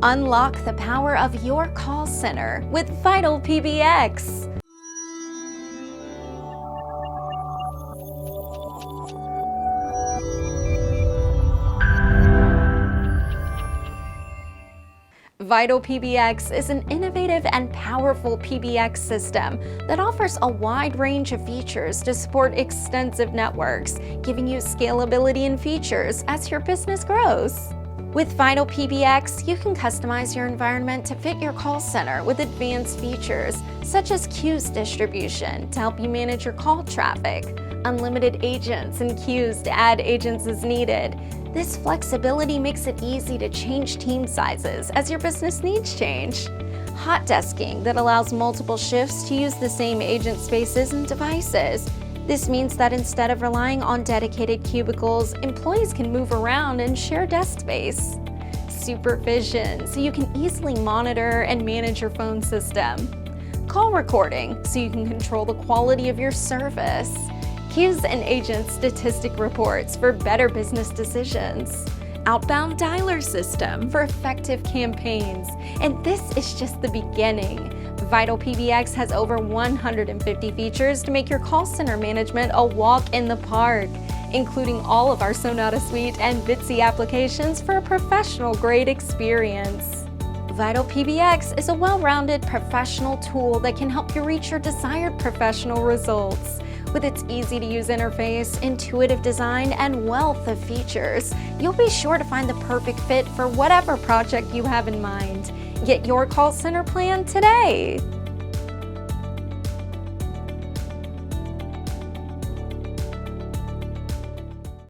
Unlock the power of your call center with VitalPBX. VitalPBX is an innovative and powerful PBX system that offers a wide range of features to support extensive networks, giving you scalability and features as your business grows. With VitalPBX, you can customize your environment to fit your call center with advanced features such as queues distribution to help you manage your call traffic, unlimited agents and queues to add agents as needed. This flexibility makes it easy to change team sizes as your business needs change. Hot desking that allows multiple shifts to use the same agent spaces and devices. This means that instead of relying on dedicated cubicles, employees can move around and share desk space. Supervision, so you can easily monitor and manage your phone system. Call recording, so you can control the quality of your service. Queues and agent statistic reports for better business decisions. Outbound dialer system for effective campaigns. And this is just the beginning. VitalPBX has over 150 features to make your call center management a walk in the park, including all of our Sonata Suite and Bitsy applications for a professional-grade experience. VitalPBX is a well-rounded professional tool that can help you reach your desired professional results. With its easy-to-use interface, intuitive design, and wealth of features, you'll be sure to find the perfect fit for whatever project you have in mind. Get your call center plan today.